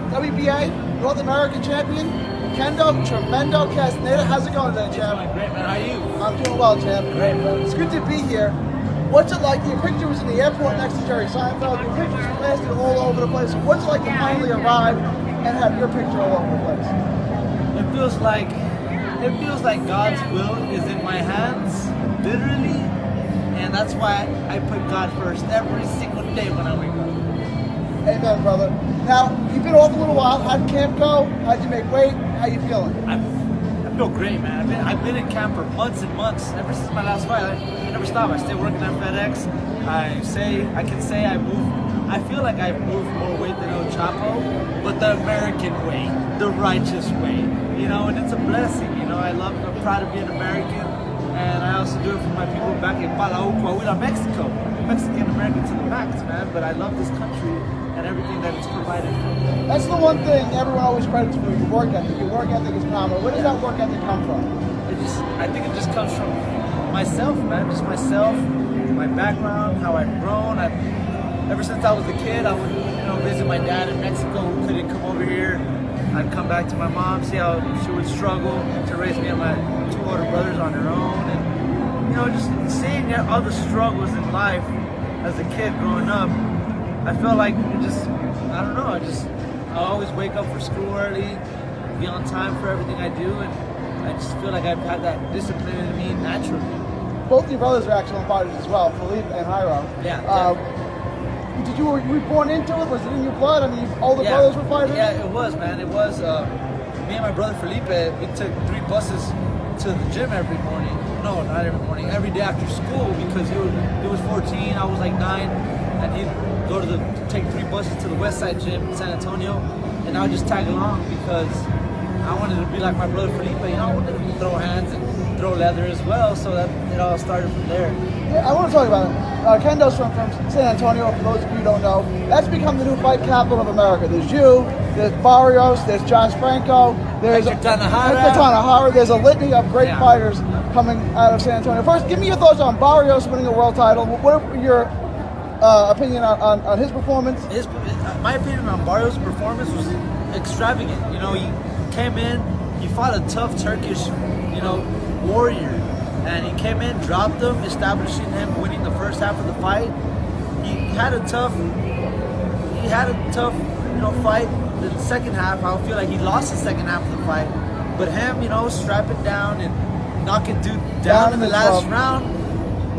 WBA North American champion, Kendo Tremendo Castaneda. How's it going today, champ? Great, man. How are you? I'm doing well, champ. Great, man. It's good to be here. What's it like? Your picture was in the airport next to Jerry Seinfeld. Your picture's plastered all over the place. What's it like to finally arrive and have your picture all over the place? It feels like God's will is in my hands, literally, and that's why I put God first every single day when I wake up. Amen, brother. Now, you've been off a little while. How'd camp go? How'd you make weight? How you feeling? I feel great, man. I've been in camp for months and months. Ever since my last fight, I never stopped. I stay working at FedEx. I can say I move. I feel like I've moved more weight than El Chapo, but the American way, the righteous way, and it's a blessing. I'm proud to be an American, and I also do it for my people back in Palau, Coahuila, Mexico. Mexican American to the max, man. But I love this country and everything that it's provided for. That's the one thing everyone always credits for, your work ethic. Your work ethic is phenomenal. Where does that work ethic come from? I think it just comes from myself, man. Just myself, my background, how I've grown. Ever since I was a kid, I would visit my dad in Mexico who couldn't come over here. I'd come back to my mom, see how she would struggle to raise me and my two older brothers on her own. And, just seeing all the struggles in life as a kid growing up, I felt like I always wake up for school early, be on time for everything I do, and I just feel like I've had that discipline in me naturally. Both your brothers are excellent fighters as well, Philippe and Jairo. Yeah. Were you born into it? Was it in your blood? I mean, all the brothers were fighters? Yeah, it was, man. It was. Me and my brother Felipe, we took 3 buses to the gym every morning. No, not every morning. Every day after school because he was 14, I was like 9, and he'd take 3 buses to the West Side gym in San Antonio, and I would just tag along because I wanted to be like my brother Felipe. I wanted to throw hands and throw leather as well, so that it all started from there. Yeah, I want to talk about it. Kendo's from San Antonio, for those of you who don't know. That's become the new fight capital of America. There's you, there's Barros, there's Josh Franco, there's Hector Tanajara. There's a litany of great fighters coming out of San Antonio. First, give me your thoughts on Barros winning a world title. What are your opinion on his performance? My opinion on Barros' performance was extravagant. He came in, he fought a tough Turkish, warrior. And he came in, dropped him, establishing him winning the first half of the fight. He had a tough, fight. The second half, I feel like he lost the second half of the fight. But him, strapping down and knocking dude down in the last round,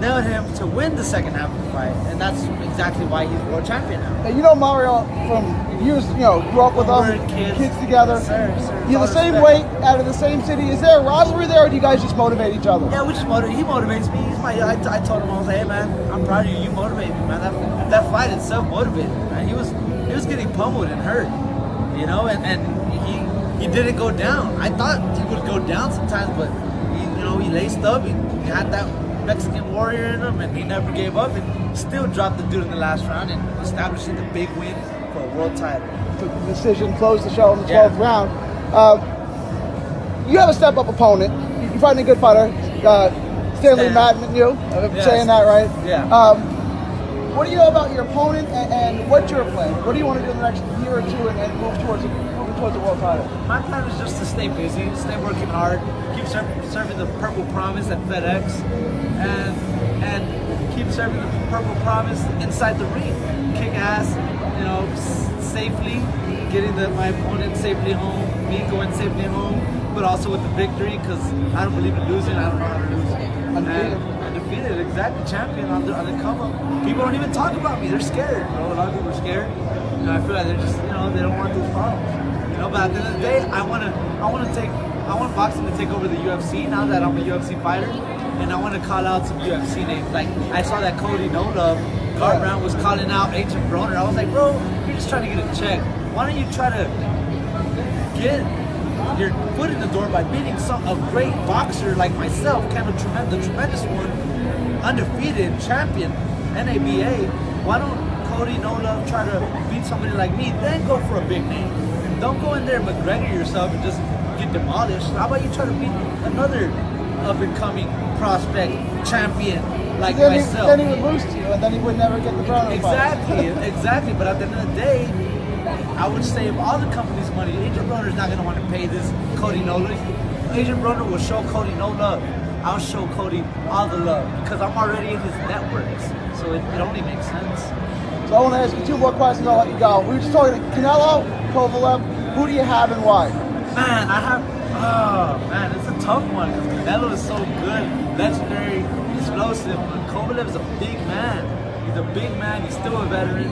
nailed him to win the second half of the fight. And that's exactly why he's world champion now. Now, Mario from years, grew up with us, kids together. Yes, sir. You're the same weight, out of the same city. Is there a rivalry there, or do you guys just motivate each other? Yeah, we just motivate. He motivates me. I told him, I was like, hey man, I'm proud of you. You motivate me, man. That fight itself motivated me, man. He was getting pummeled and hurt, and he didn't go down. I thought he would go down sometimes, but he laced up. He had that Mexican warrior in him, and he never gave up, and still dropped the dude in the last round and establishing the big win for a world title. Took the decision, closed the show in the 12th round. You have a step-up opponent. You're fighting a good fighter, Stanley Madden. Saying that right? Yeah. What do you know about your opponent, and what's your plan? What do you want to do in the next year or two and move towards the world title? My plan is just to stay busy, stay working hard, keep serving the Purple Promise at FedEx, and keep serving the Purple Promise inside the ring. Kick ass, safely, getting my opponent safely home, me going safely home, but also with the victory, because I don't believe in losing. I don't know how to lose. Undefeated, exactly, champion on the come up. People don't even talk about me. They're scared. A lot of people are scared. I feel like they're just, they don't want those problems. But at the end of the day, I want boxing to take over the UFC now that I'm a UFC fighter, and I want to call out some UFC names. Like I saw that Cody No Love, Garbrandt was calling out Agent Broner. I was like, bro, you're just trying to get a check. Why don't you try to get your foot in the door by beating a great boxer like myself, Kendo Tremendo, the tremendous one, undefeated champion, NABA. Why don't Cody No Love try to beat somebody like me, then go for a big name? Don't go in there and McGregor yourself and just get demolished. How about you try to beat another up-and-coming prospect champion like myself? Then he would lose to you, and then he would never get the crown. Exactly. But at the end of the day, I would save all the company's money. Agent Broner's not gonna want to pay this Cody no love. Agent Broner will show Cody no love. I'll show Cody all the love because I'm already in his networks. So it only makes sense. So I want to ask you 2 more questions. I'll let you go. We were just talking to Canelo, Kovalev. Who do you have and why? Man, it's a tough one because Canelo is so good, legendary, explosive. But Kovalev is a big man. He's a big man. He's still a veteran,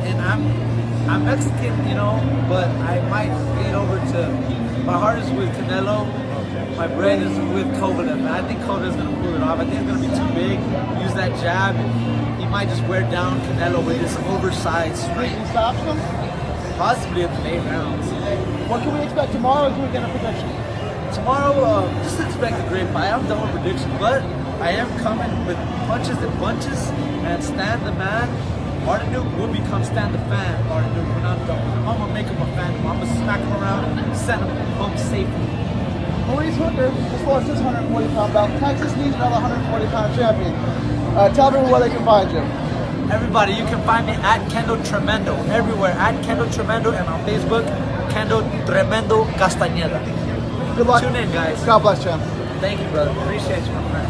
and I'm Mexican, you know, but I might lean over to. My heart is with Canelo. My brain is with Kovalev, and I think Kovalev's gonna pull it off. I think it's gonna be too big. Use that jab, and he might just wear down Canelo with this oversized strength. He stops him? Possibly in the late rounds. What can we expect tomorrow? Can we get a prediction? Tomorrow, just expect a great fight. I'm done with predictions, but I am coming with punches and bunches, and Stan the man, Martin Duke will become Stan the fan, Martin Duke, when I'm done. I'm gonna make him a fan. I'm gonna smack him around, send him home safely. Maurice Hooker just lost his 140-pound belt. Texas needs another 140-pound champion. Tell everyone where they can find you. Everybody, you can find me at Kendo Tremendo, everywhere, at Kendo Tremendo, and on Facebook, Kendo Tremendo Castaneda. Good luck. Tune in, guys. God bless, champ. Thank you, brother. Appreciate you, my friend.